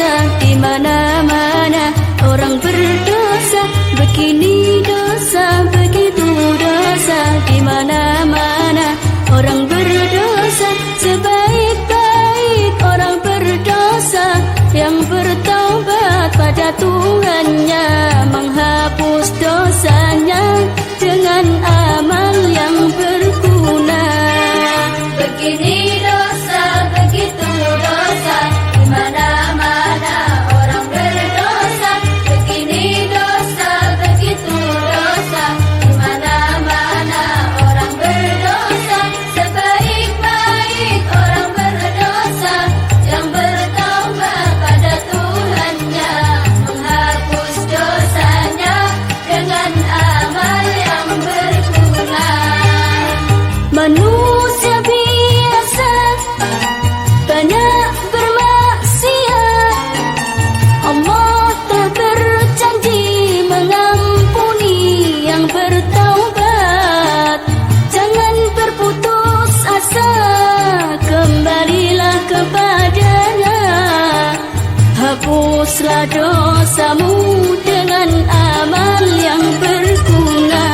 dosa di mana-mana. Orang berdosa begini, dosa begitu, dosa di mana-mana. Orang berdosa sebaik-baik orang berdosa yang bertaubat pada Tuhannya, menghapus dosanya dengan amal yang berguna. Begini dosa, begitu dosa di mana-mana. Orang berdosa begini dosa, begitu dosa di mana-mana. Orang berdosa sebaik-baik orang berdosa yang bertaubat pada Tuhannya, menghapus dosanya dengan amal yang berguna. Manusia biasa banyak bermaksiat. Allah telah berjanji mengampuni yang bertaubat. Jangan berputus asa, kembalilah kepadanya. Hapuslah dosamu dengan amal yang berguna.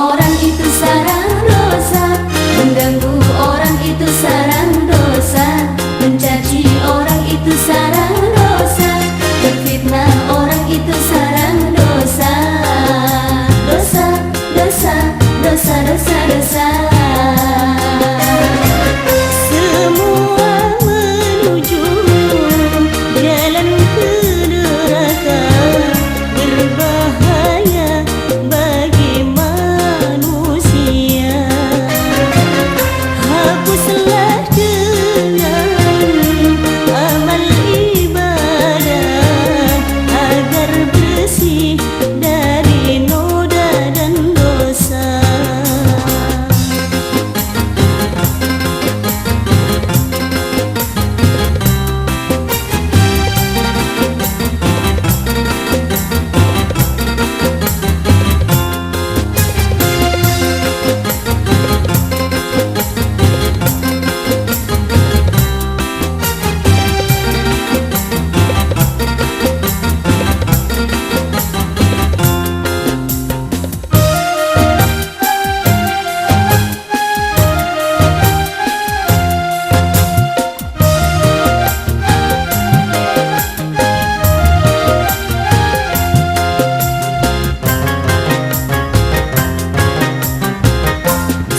orang itu sarang dosa, mengganggu orang itu sarang dosa, mencaci orang itu sarang dosa, menfitnah orang itu sarang dosa. Dosa, dosa, dosa, dosa, dosa. Semua menuju jalan ke neraka, berbahaya bagi manusia. Hapuslah dengan amal ibadah agar bersih dari noda dan dosa.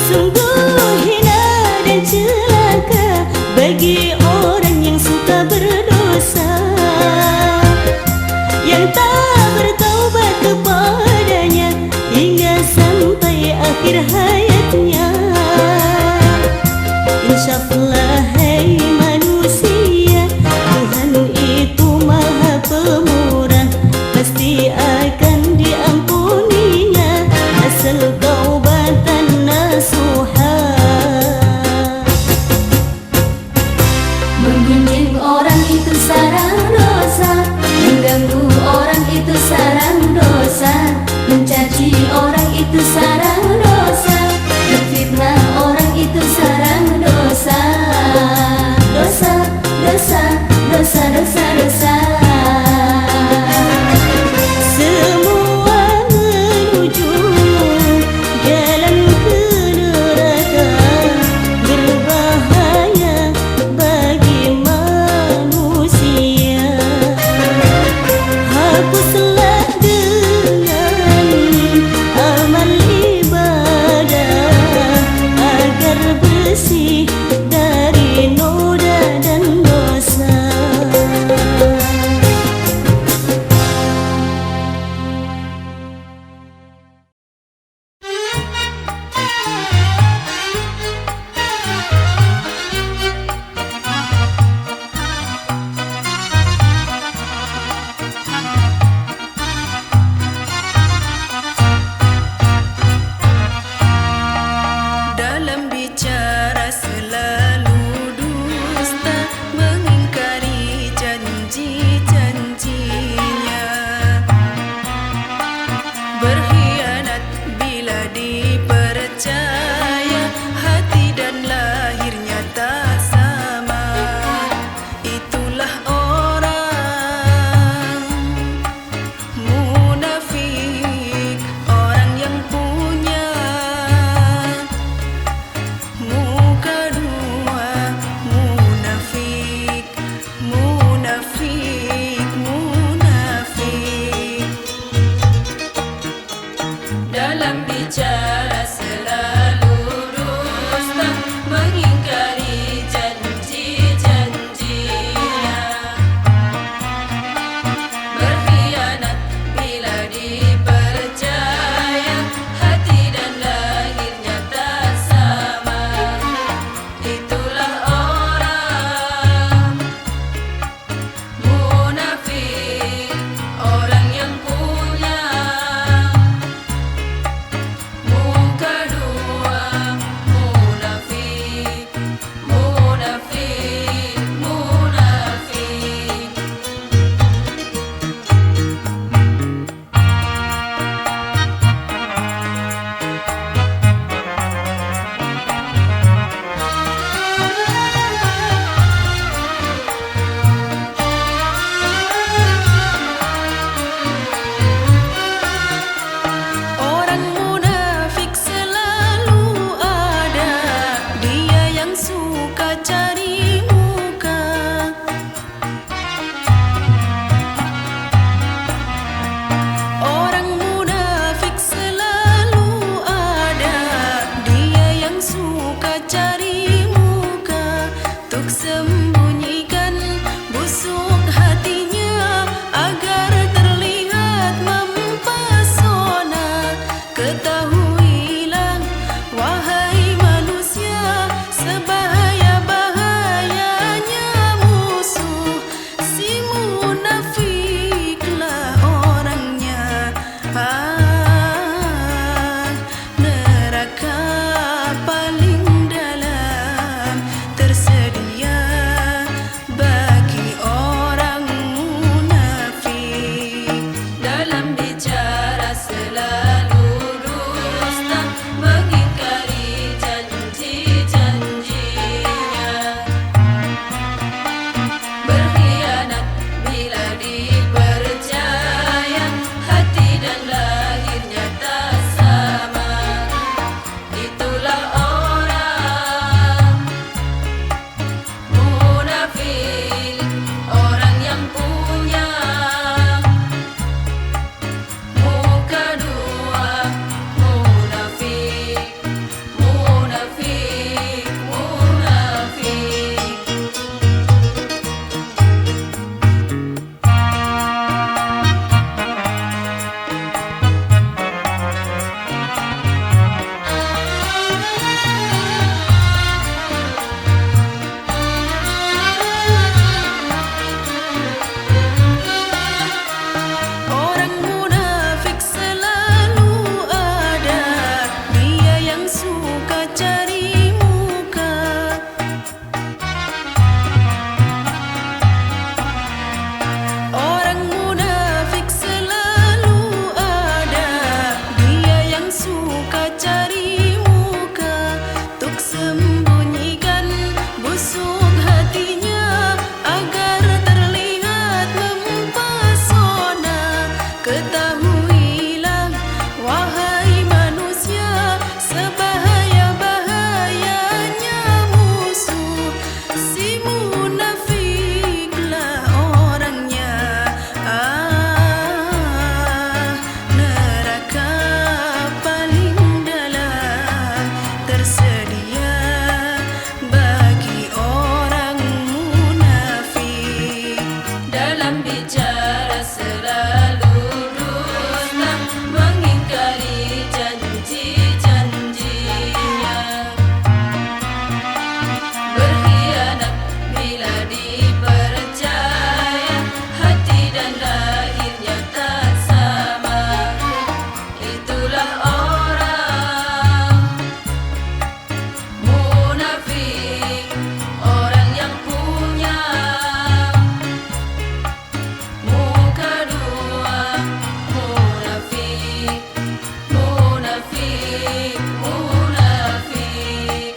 Sungguh hina dan celaka bagi orang yang suka berdosa, yang tak bertaubat kepadanya hingga sampai akhir hayatnya. Insyaallah hai manusia, Tuhan itu maha pemurah, pasti akan diampuninya asal taubatan nasuha. Menggunjing orang itu sarang dosa, mengganggu orang itu sarang dosa, mencaci orang itu sarang dosa, menfitnah orang itu sarang dosa. Dosa, dosa, dosa, dosa, dosa. Semua menuju jalan ke neraka, berbahaya bagi manusia. Hapuslah dengan amal ibadah agar bersih dari noda dan dosa. Dalam bicara selalu dusta, mengingkari janji-janjinya, berkhianat bila dipercaya, hati dan lahirnya tak sama. Itulah orang munafik, orang yang punya muka dua. Munafik, munafik, munafik. Dalam bicara selalu dusta, mengingkari janji-janjinya, berkhianat bila dipercaya, hati dan lahirnya tak sama. Itulah orang munafik, orang yang punya muka dua. Ketahuilah wahai manusia, sebahaya-bahayanya musuh, si munafiklah orangnya. Neraka paling dalam tersedia bagi orang munafik. Dalam bicara selalu dusta, mengingkari janji-janjinya, berkhianat bila dipercaya, hati dan lahirnya tak sama. Itulah orang munafik, orang yang punya muka dua. Munafik, munafik, munafik. Orang munafik selalu ada, dia yang suka cari muka. Orang munafik selalu ada, dia yang suka cari muka, tuk sembunyikan busuk hatinya agar terlihat mempesona. Ketahuilah wahai manusia, sebahaya-bahayanya musuh, si munafiklah orangnya. Neraka paling dalam tersedia bagi orang munafik. Dalam bicara selalu dusta, mengingkari janji-janjinya, berkhianat bila dipercaya, hati dan lahirnya tak sama. Itulah orang munafik, orang yang punya muka dua. Munafik, munafik, munafik.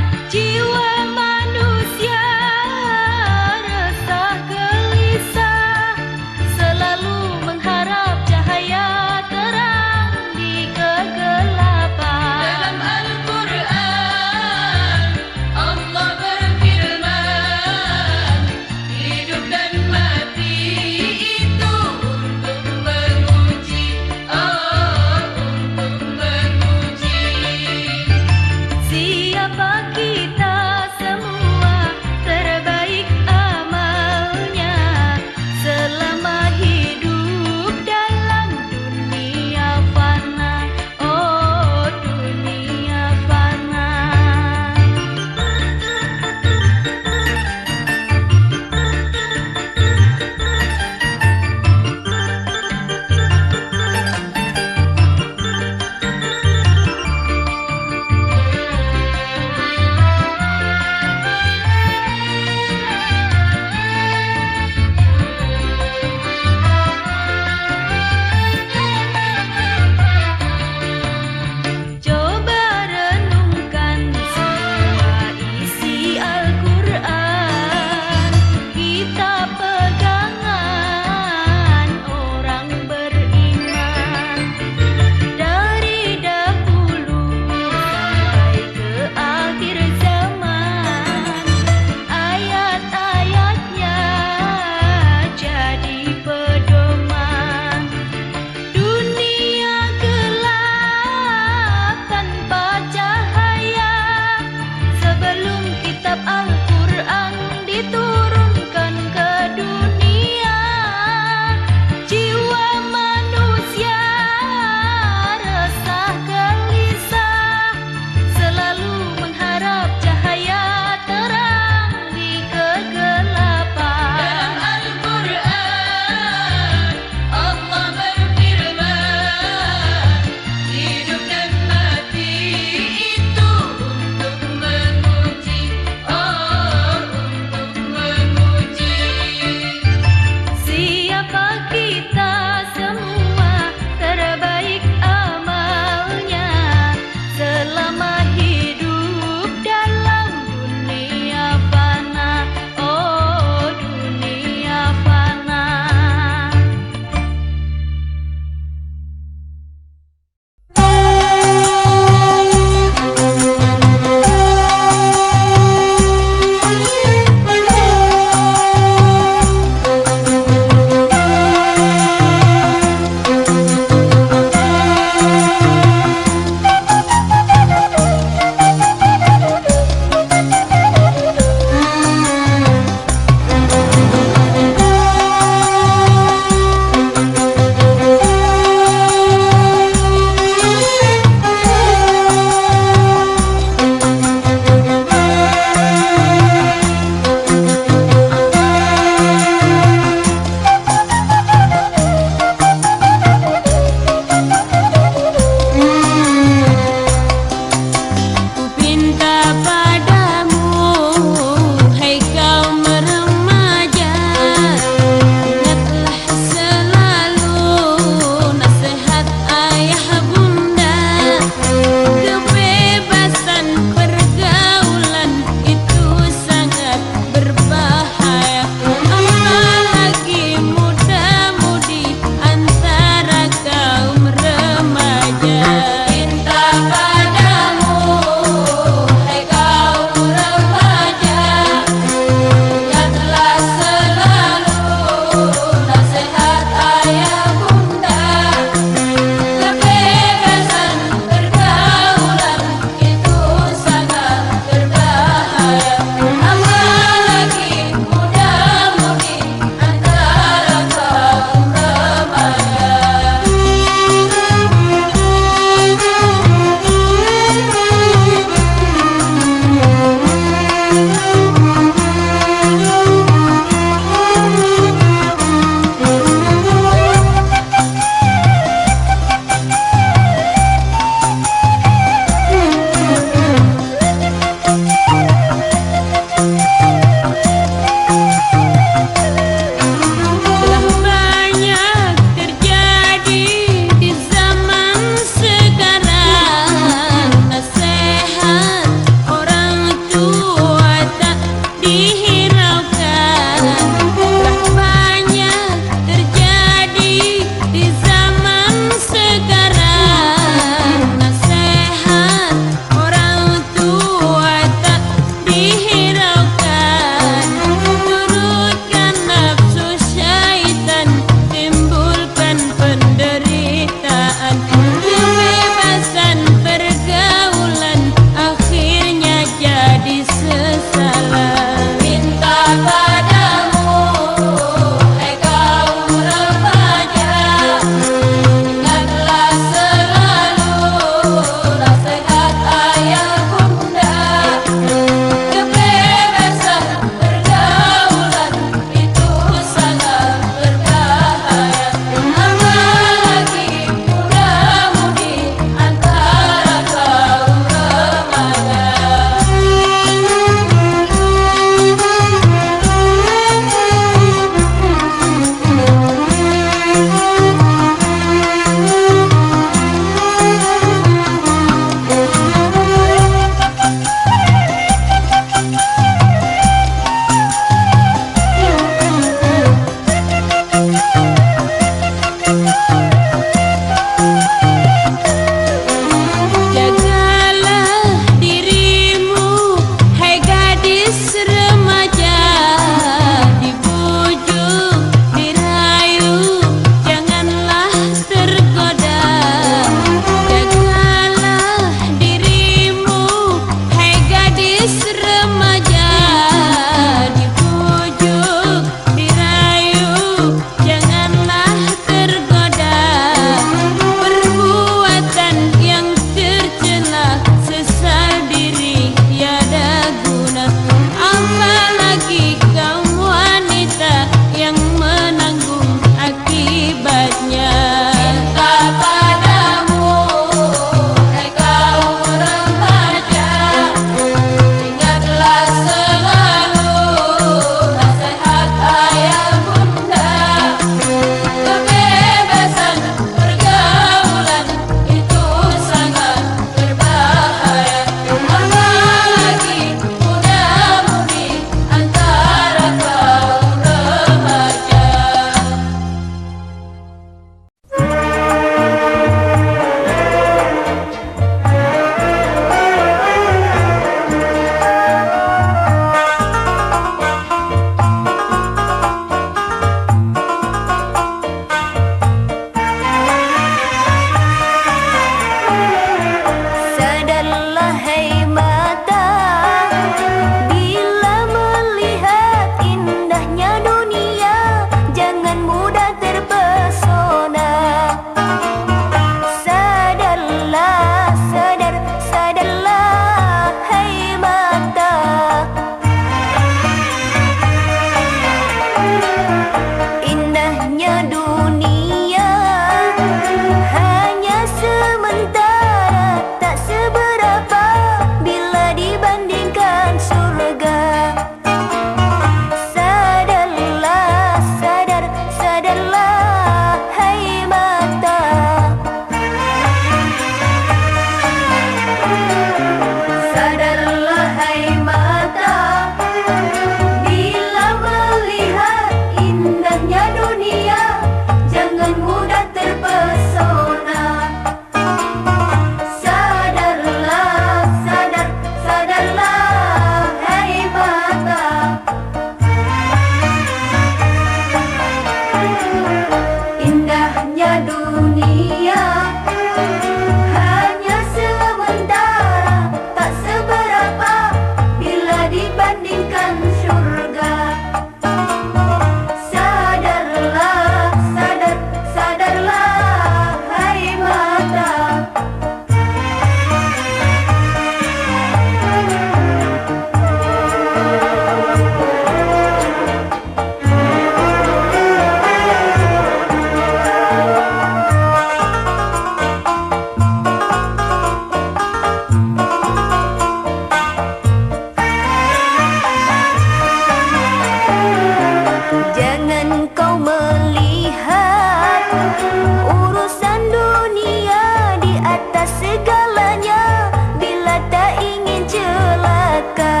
Urusan dunia di atas segalanya, bila tak ingin celaka.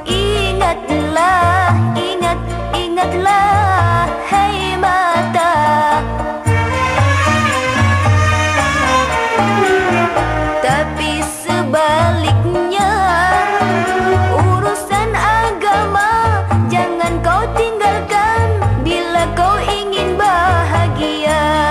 Ingatlah, ingatlah, hai mata. Tapi sebaliknya, urusan agama jangan kau tinggalkan bila kau ingin bahagia.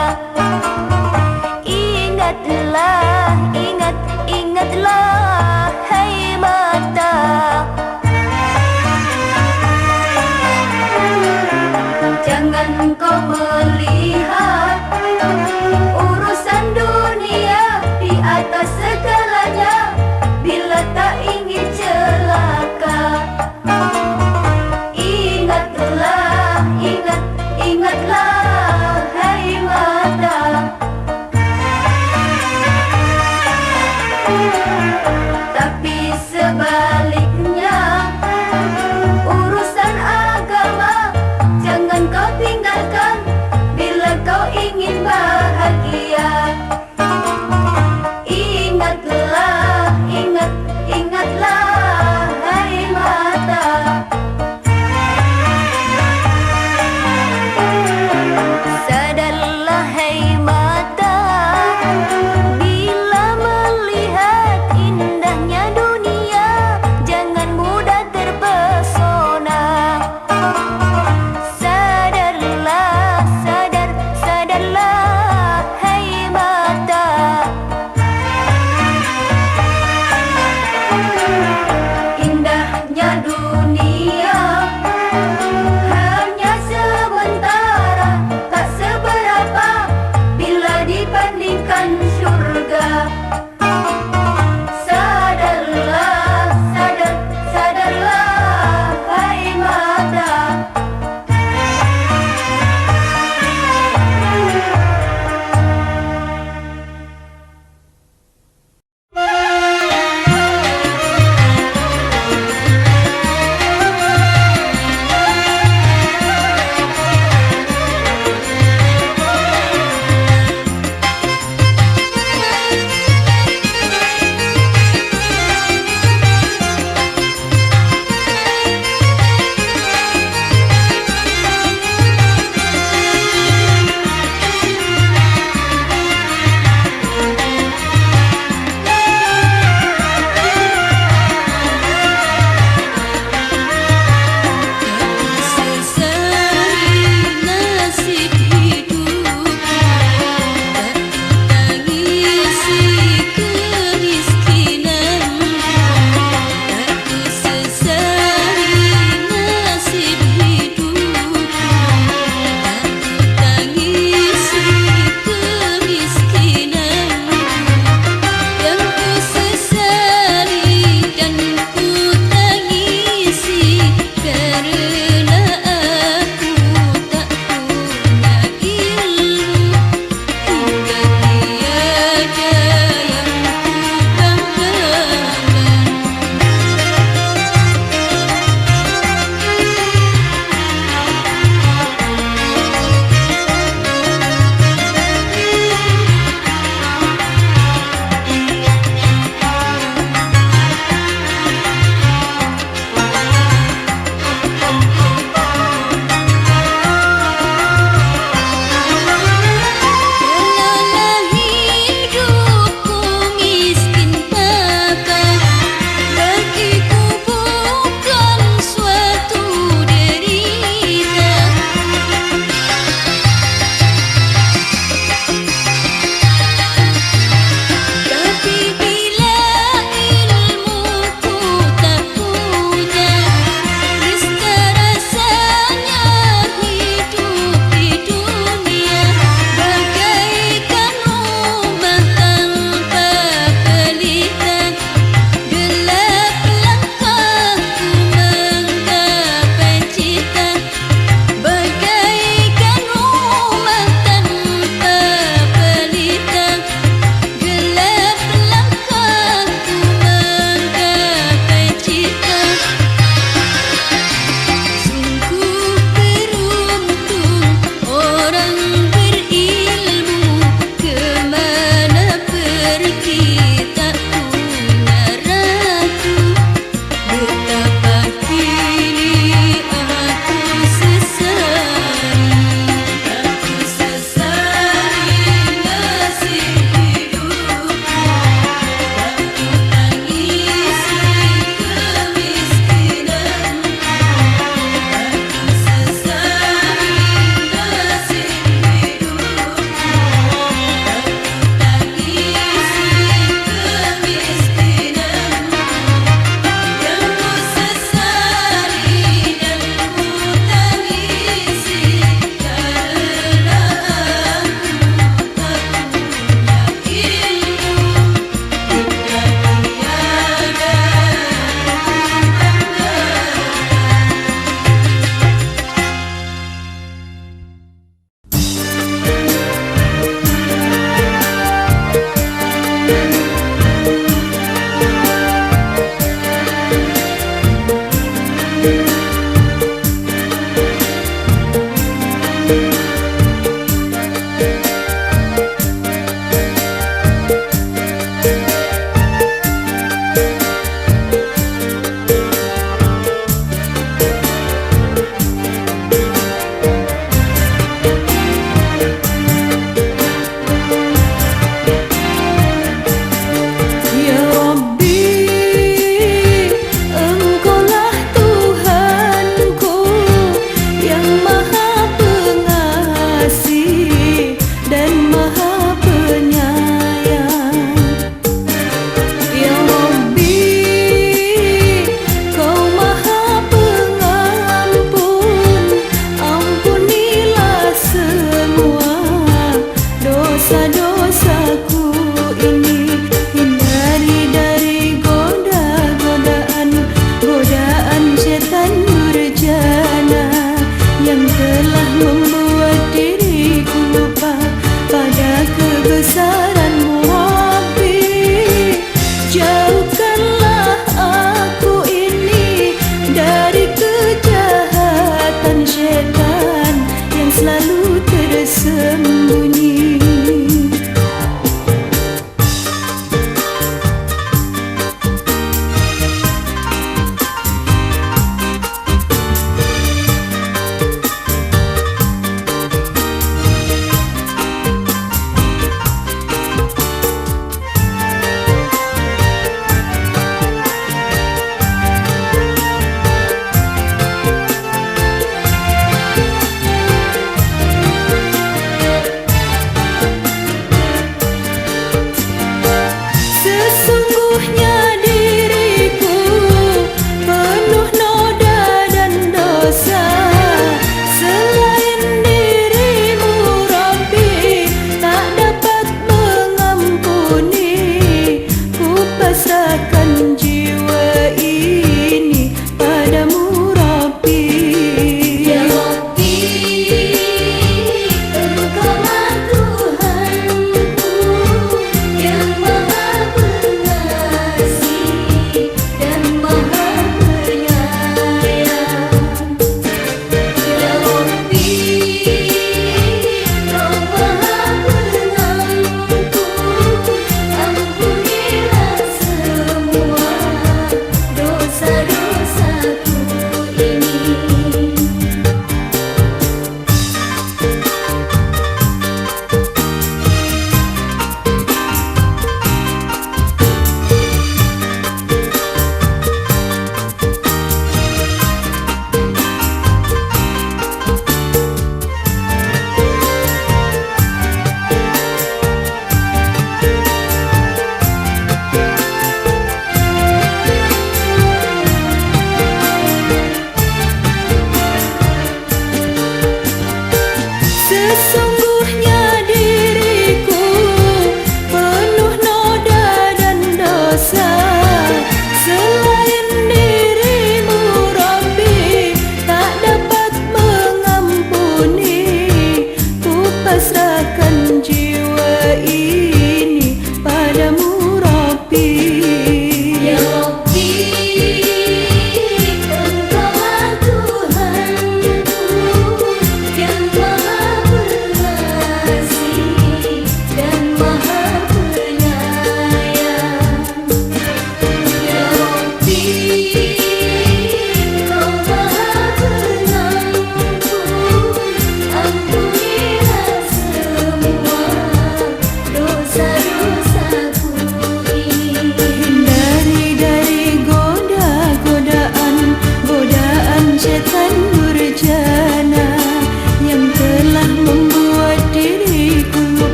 dosa-dosaku ini. Hindari dari godaan setan durjana yang telah membuat diriku lupa pada kebesaran-Mu, Rabbi. Jauhkanlah aku ini dari kejahatan setan yang selalu tersembunyi.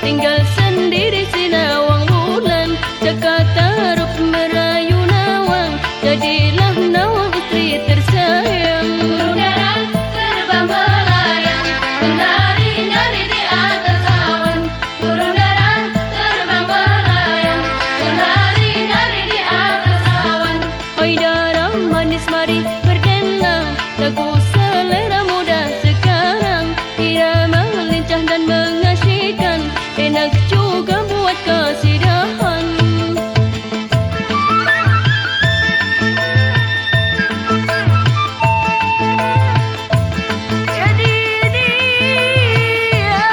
tinggal sendiri sinawang bulan. Jakarta rup merayu nawang, jadilah nawang istri tersayang. Burung dara terbang melayang, menari-nari di atas awan. Burung dara terbang melayang, menari-nari di atas awan. Hai dara manis mari berdendang, lagu selera muda sekarang. Irama lincah dan mengasihkan, enak juga buat kesidahan. Jadi dia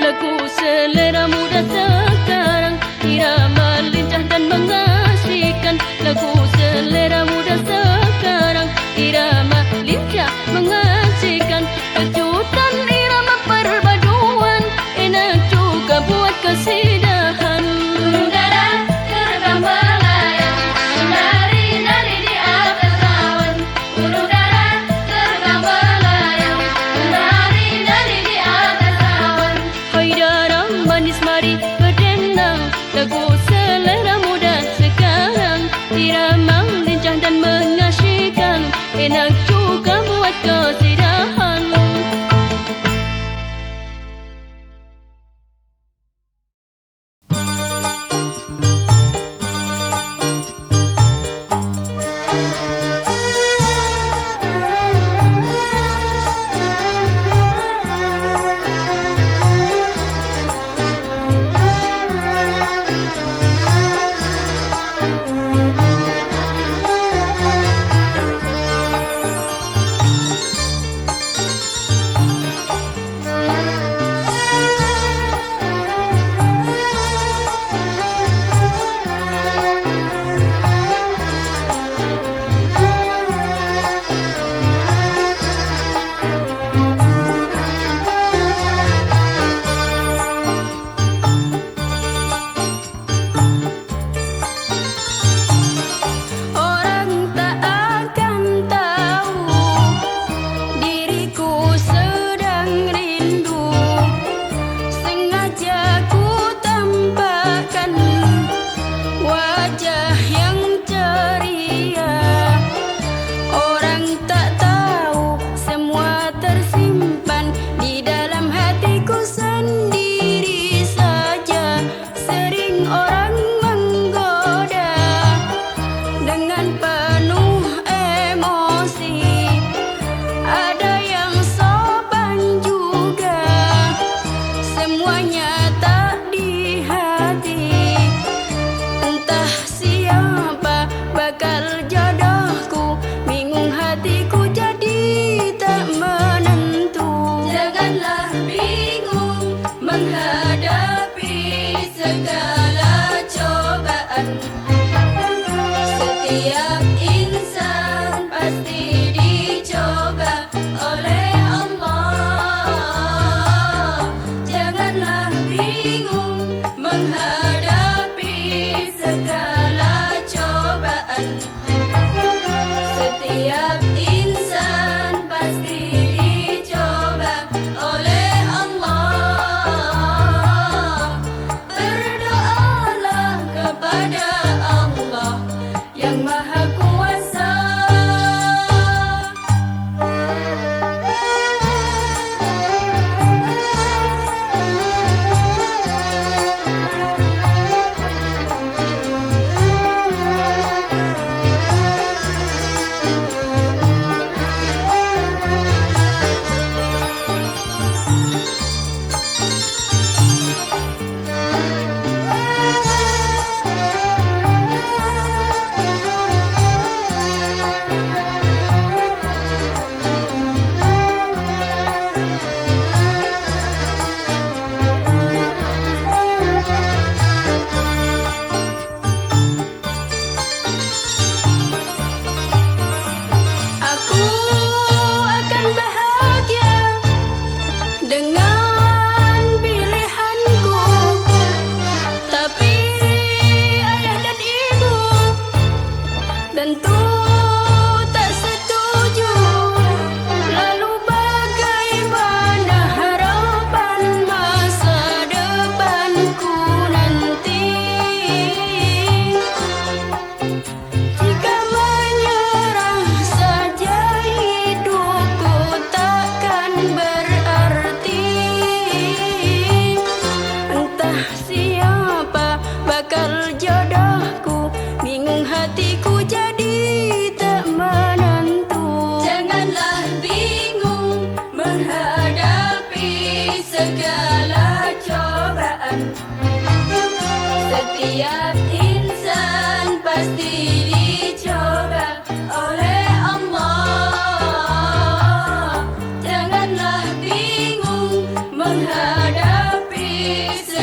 lagu selera muda sekarang, irama lincah dan mengasihkan. Lagu selera muda sekarang, irama lincah mengasihkan. Kejutan irama perpaduan, enak juga buat kesidahan. Burung dara terbang melayang, menari-nari di atas awan. Burung dara terbang melayang, menari-nari di atas awan. Hai dara manis mari berdendang, lagu selera muda sekarang. Irama lincah dan mengasihkan, enak juga buat kesidahan. Orang tak akan tahu diriku sedang rindu. Sengaja ku tampakkan wajah yang ceria. Orang tak tahu semua tersimpan di dalam hatiku sendiri saja. Sering orang menggoda dengan penuh emosi, ada yang sopan juga, semuanya tak di hati. Entah siapa bakal jodohku, bingung hatiku jadi tak menentu. Janganlah bingung menghadapi segala cobaan. Setiap insan pasti dicoba oleh Allah. Janganlah bingung menghadapi segala cobaan. Setiap insan pasti dicoba oleh Allah. Berdoalah kepada Allah yang Maha Kuasa.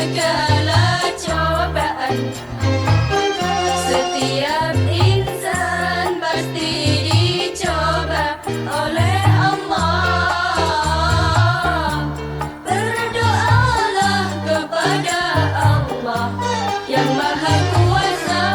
segala cobaan. Setiap insan pasti dicoba oleh Allah. Berdoalah kepada Allah yang Maha Kuasa.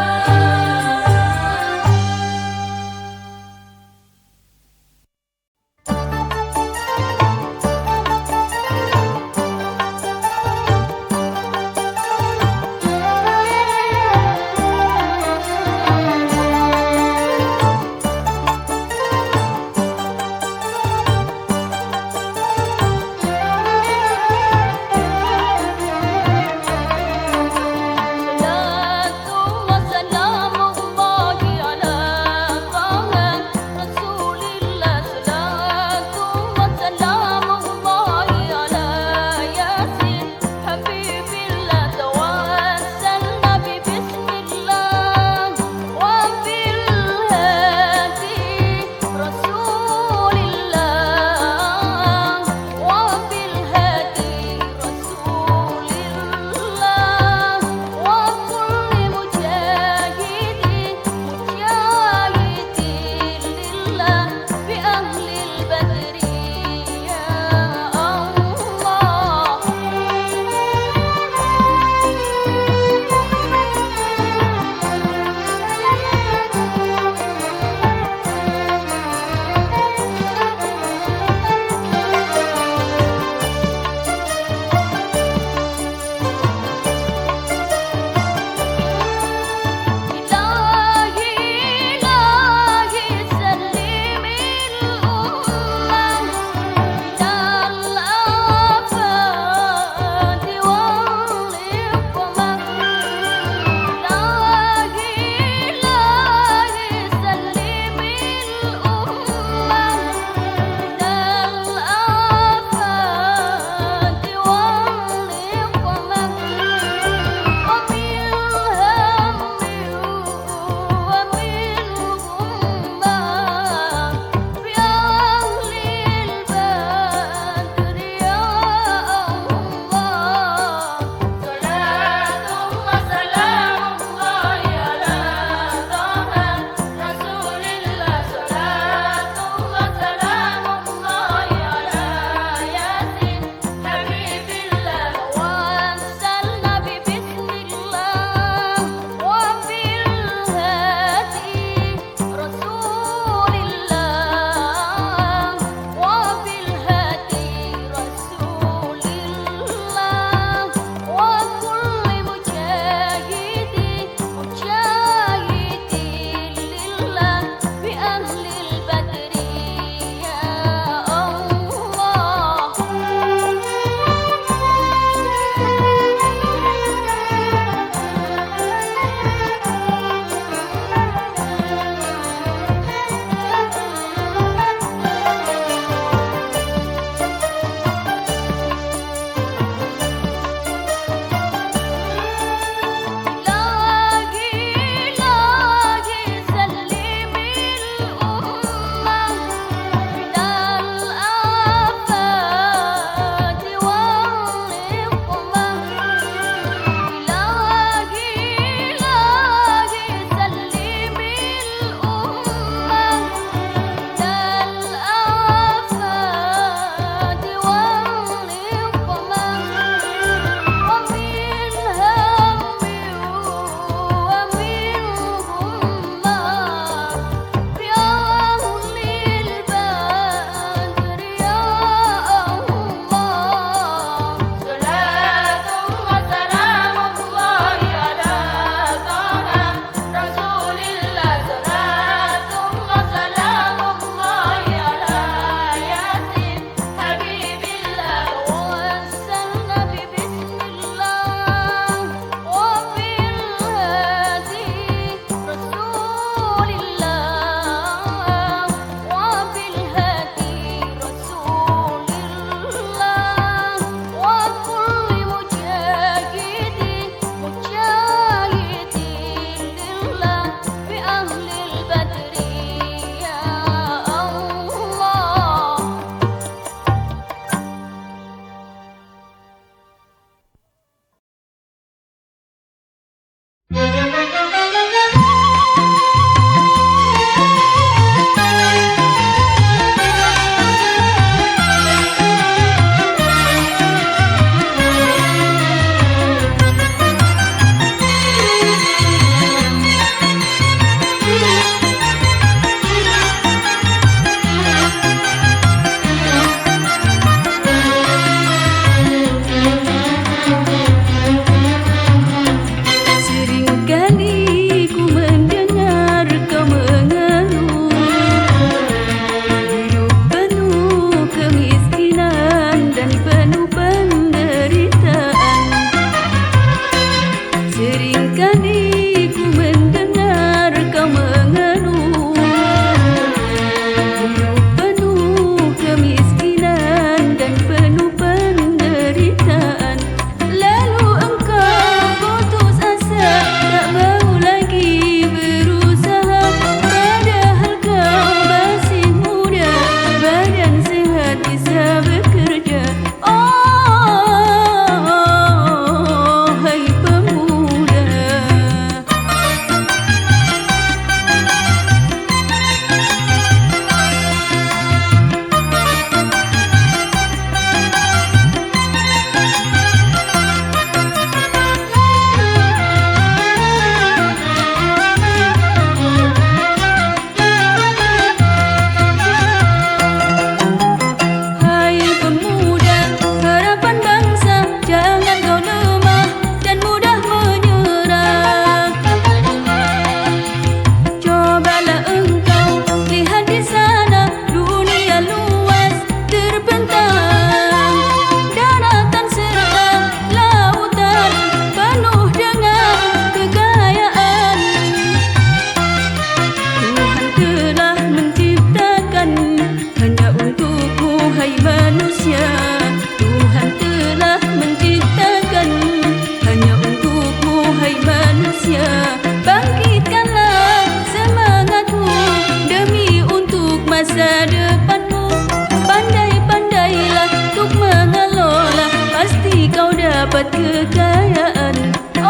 kekayaan. Oh,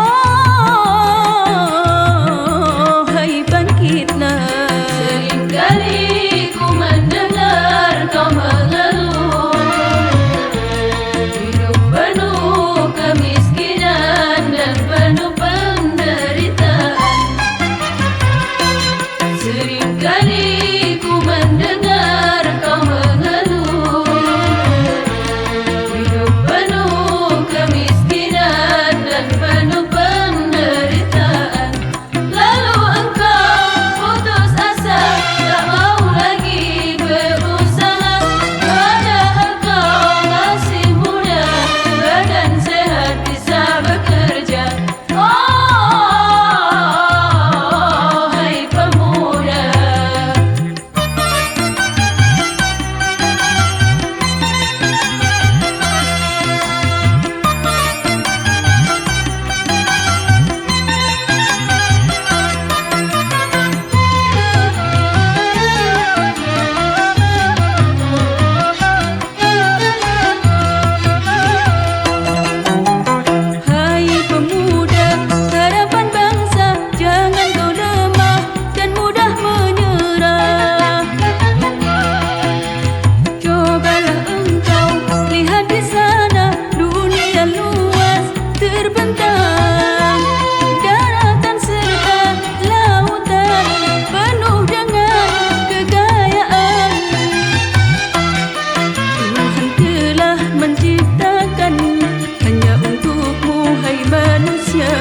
hai bangkitlah. Seringkali ku mendengar kau mengeluh, hidup penuh kemiskinan dan penuh penderitaan. Seringkali ku mendengar kau mengeluh, hidup penuh kemiskinan dan penuh penderitaan. Lalu engkau putus asa, tak mau lagi berusaha, padahal kau masih muda, badan sehat bisa bekerja. Oh, hai pemuda. Hai pemuda, harapan bangsa, jangan kau lemah dan mudah menyerah. Cobalah engkau lihat di sana, dunia luas terbentang, daratan serta lautan penuh dengan kekayaan. Tuhan telah menciptakan hanya untukmu, hai manusia.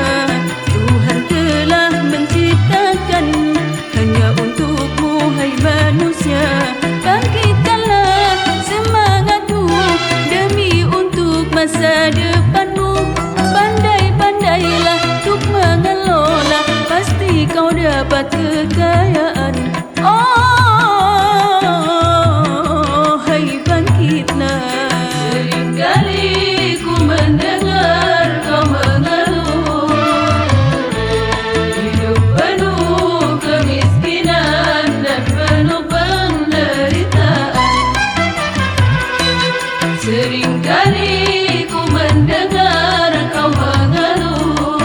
Tuhan telah menciptakan hanya untukmu, hai manusia. Bangkitkanlah semangatmu demi untuk masa depanmu. Pandai-pandailah untuk mengelola, pasti kau dapat kekayaan. Oh, hai bangkitlah. Seringkali ku mendengar kau mengeluh, hidup penuh kemiskinan dan penuh penderitaan. Seringkali ku mendengar kau mengeluh,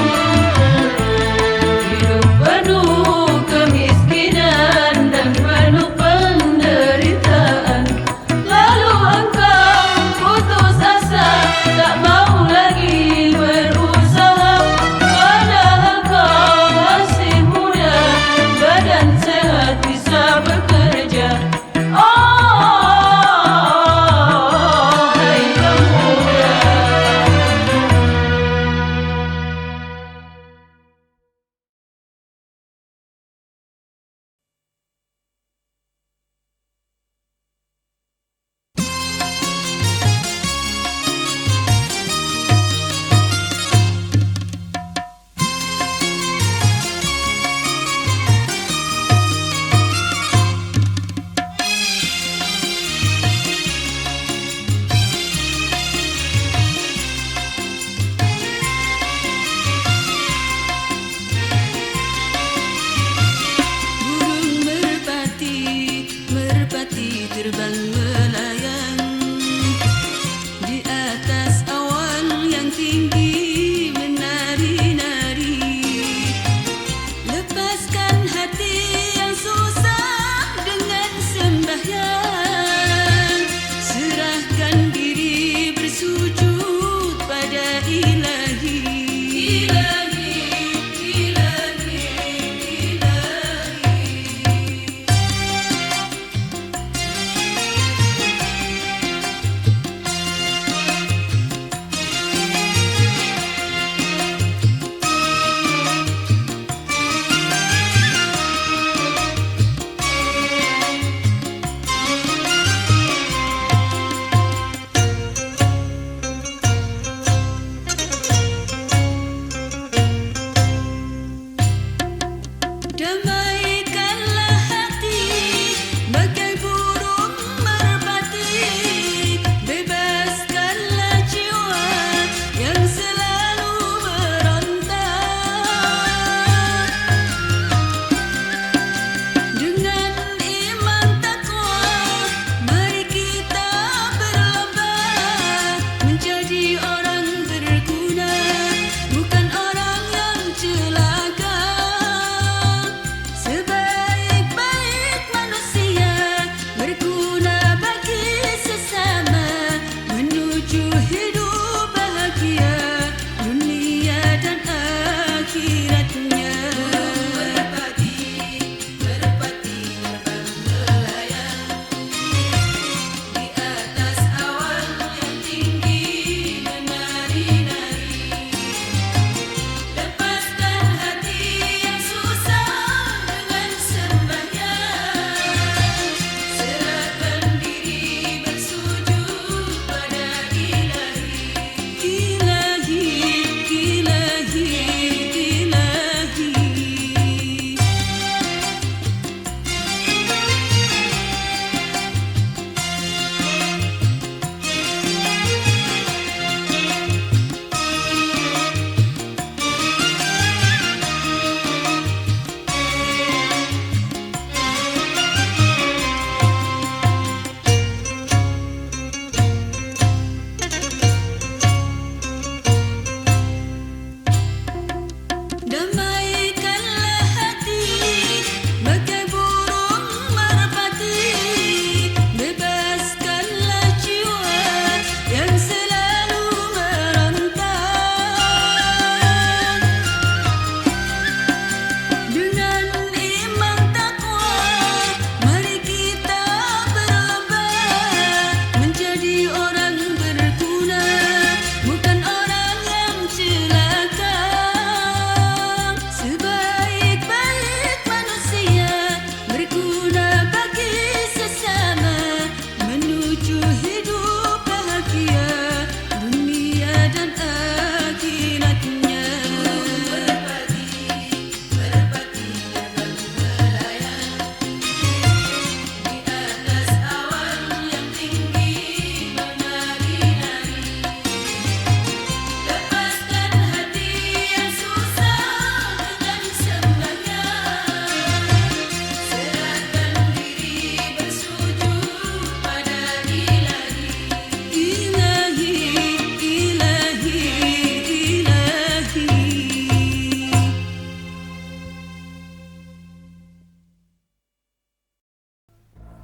hidup penuh kemiskinan dan penuh penderitaan. Lalu engkau putus asa, tak mau lagi berusaha, padahal kau masih muda, badan sehat bisa bekerja. Oh, hai pemuda. Burung merpati terbang melayang di atas awan yang tinggi menari-nari. Lepaskan hati yang susah dengan sembahyang, serahkan diri bersujud pada Ilahi. Ilahi, Ilahi, Ilahi.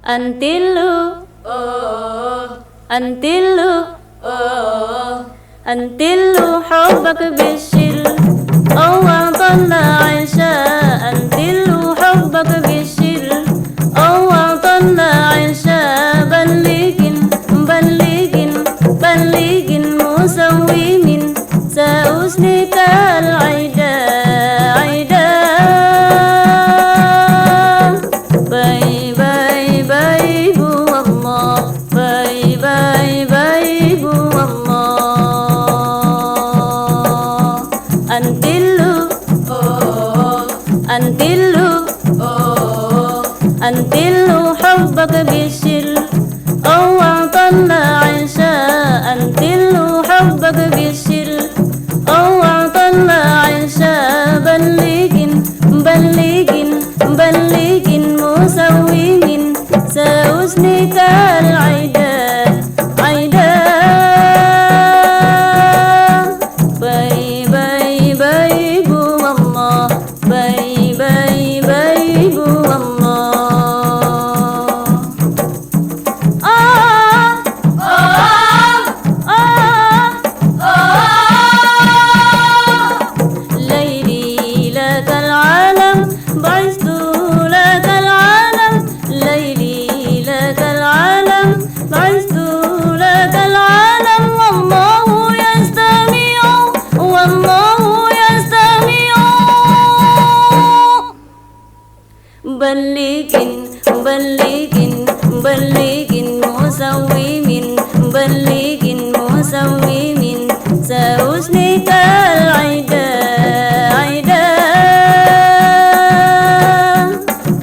Antilu, antilu, antilu حبك بالشر أو طلع عشاء. أنتلو حبك بالشر أو طلع عشاء. بلغن بلغن بلغن مسوم سأسنك العدا عدا. باي باي باي بو الله باي باي باي بو الله. أنتلو أنتلو أنتلو حبك بالشر أو طلع عشاء. أنتلو حبك بالشر أو طلع عشاء. بلغن بلغن بلغن مسوم سأسنك العدا عدا. باي باي باي بو الله باي باي باي بو الله. ليلي لك العالم بعثت لك العالم. ليلي لك العالم بعثت لك العالم. والله يستمع والله يستمع. بلغن بلغن بلغن مسوم بلغن مسوم سأسنك العدا عدا.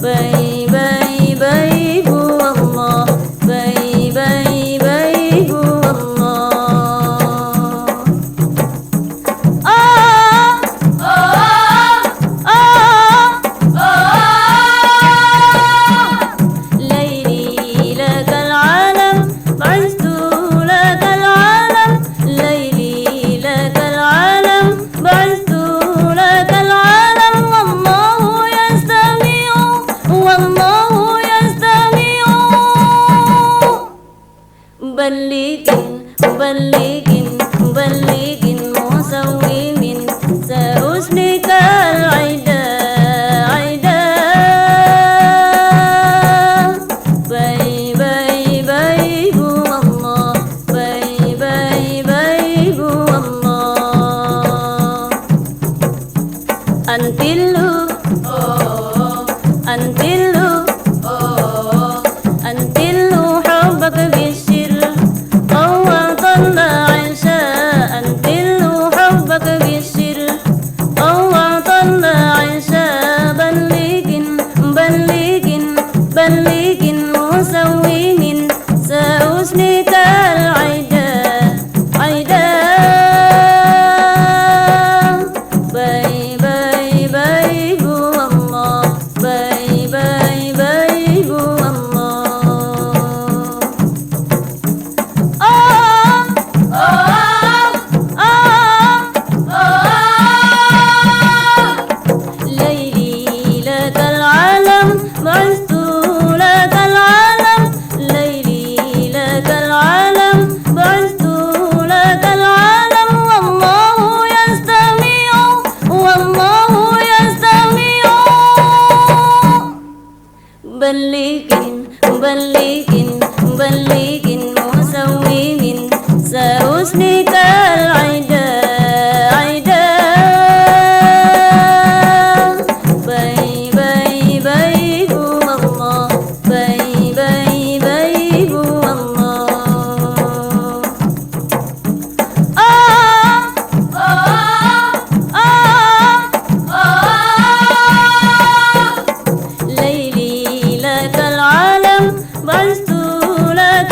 باي باي باي بو الله باي باي باي بو الله. ليلي لك العالم بعثت لك العالم. ليلي لك العالم بعثت لك العالم. والله يستمع والله يستمع. بلغن بلغن بلغن مسوم سأسنك العدا عدا. باي باي باي بو الله باي باي باي بو الله. أنتلو أنتلو أنتلو حبك بالشر أو طلع عشاء. أنتلو حبك بالشر أو طلع عشاء. بلغن بلغن بلغن مسوم سأسنك العدا عدا. باي باي باي بو الله باي باي باي بو الله. ليلي لك العالم بعثت لك العالم. ليلي لك العالم بعثت لك العالم. والله يستمع والله يستمع. بلغن بلغن بلغن مسوم سأسنك العدا عدا. باي باي باي بو الله باي باي باي بو الله. ليلي لك العالم بعثت لك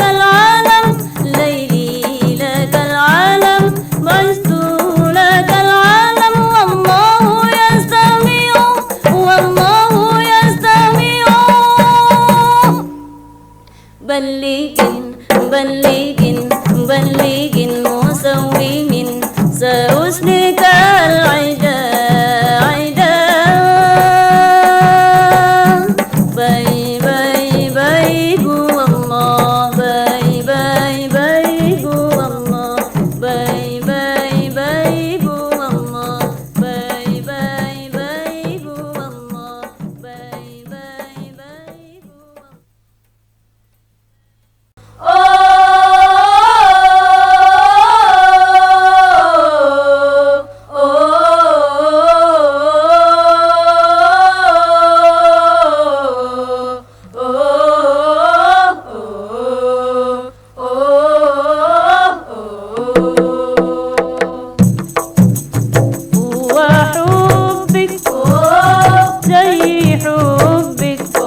حبك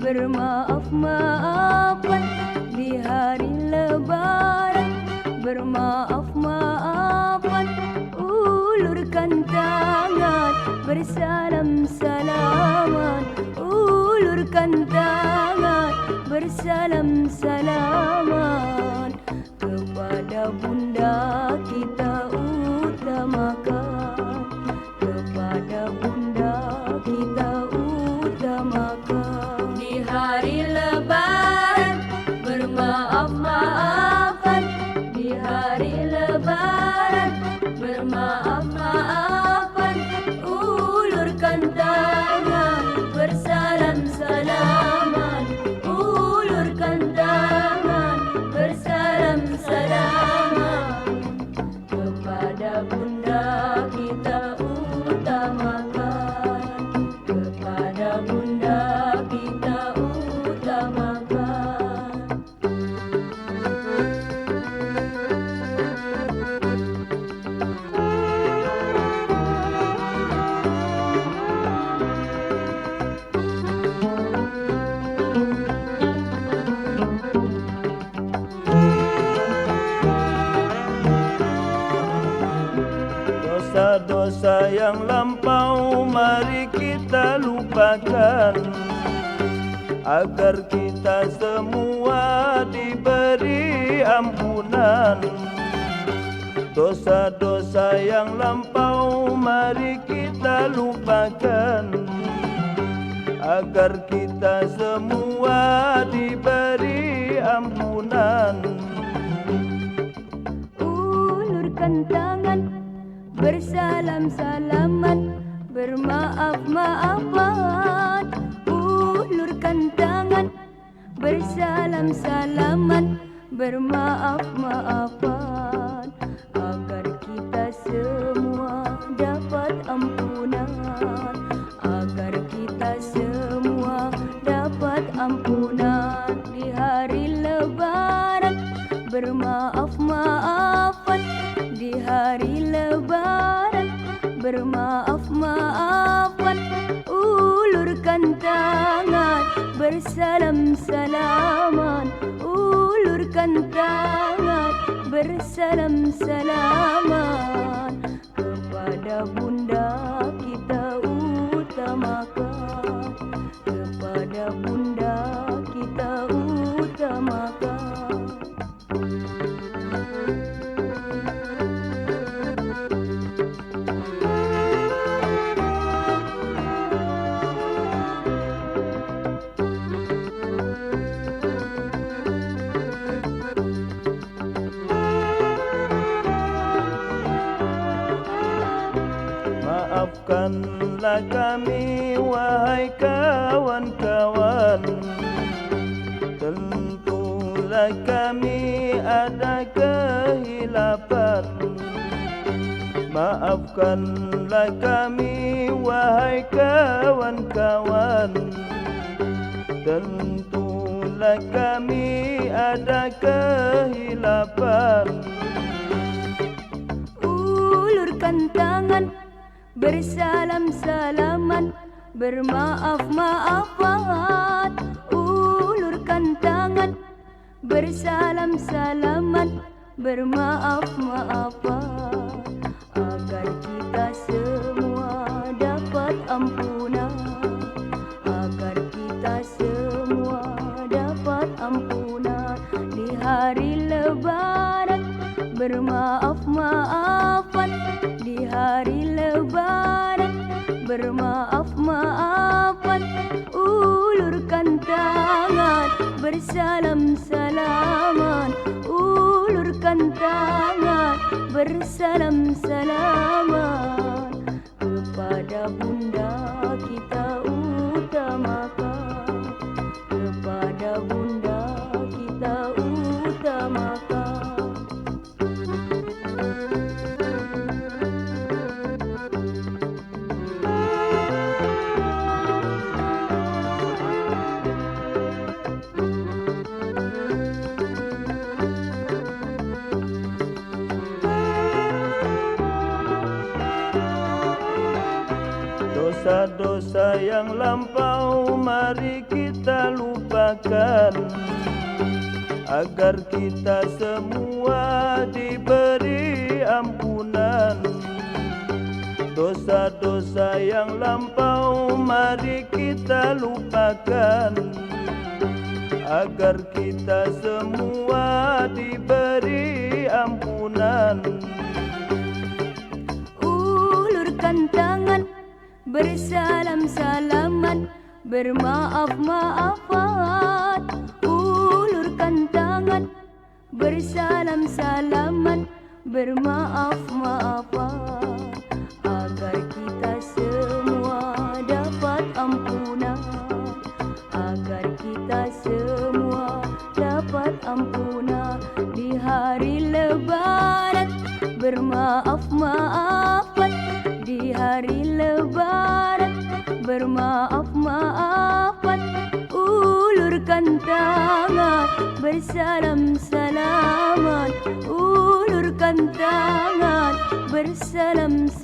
bermaaf-maafan di hari lebaran, bermaaf-maafan, ulurkan tangan bersalam-salaman, ulurkan tangan bersalam-salaman. Kepada bunda kita utamakan, kepada bunda kita utamakan. Di hari lebaran bermaaf-maafan, di hari lebaran bermaaf-maafan, ulurkan tangan bersalam-salaman, ulurkan tangan bersalam-salaman. Kepada bunda kita utamakan, kepada bunda kita utamakan. Dosa-dosa yang lampau mari kita lupakan, agar kita semua diberi ampunan. Dosa-dosa yang lampau mari kita lupakan, agar kita semua diberi ampunan. Ulurkan tangan bersalam-salaman, bermaaf-maafan, ulurkan tangan bersalam-salaman, bermaaf-maafan, agar kita semua dapat ampunan, agar kita semua dapat ampunan. Di hari lebaran bermaaf-maafan, di hari lebaran bermaaf-maafan, ulurkan tangan bersalam-salaman, ulurkan tangan bersalam-salaman. Kepada bunda kita utamakan, kepada bunda kita utamakan. Maafkanlah kami wahai kawan-kawan, tentulah kami ada kehilapan. Maafkanlah kami wahai kawan-kawan, tentulah kami ada kehilapan. Ulurkan tangan bersalam-salaman, bermaaf-maafan, ulurkan tangan bersalam-salaman, bermaaf-maafan, agar kita semua dapat ampunan, agar kita semua dapat ampunan. Di hari lebaran bermaaf-maafan, di hari lebaran bermaaf-maafan, ulurkan tangan bersalam-salaman, ulurkan tangan bersalam-salaman. Kepada bunda kita utamakan, kepada bunda kita utamakan. Dosa-dosa yang lampau mari kita lupakan, agar kita semua diberi ampunan. Dosa-dosa yang lampau mari kita lupakan, agar kita semua diberi ampunan. Ulurkan tangan, bersalam-salaman, bermaaf-maafan. Ulurkan tangan, bersalam-salaman, bermaaf-maafan, agar kita semua dapat ampunan, agar kita semua dapat ampunan. Di hari Lebaran bermaaf-maafan, di hari Lebaran bermaaf-maafan. Ulurkan tangan, bersalam-salaman, ulurkan tangan, bersalam-salaman.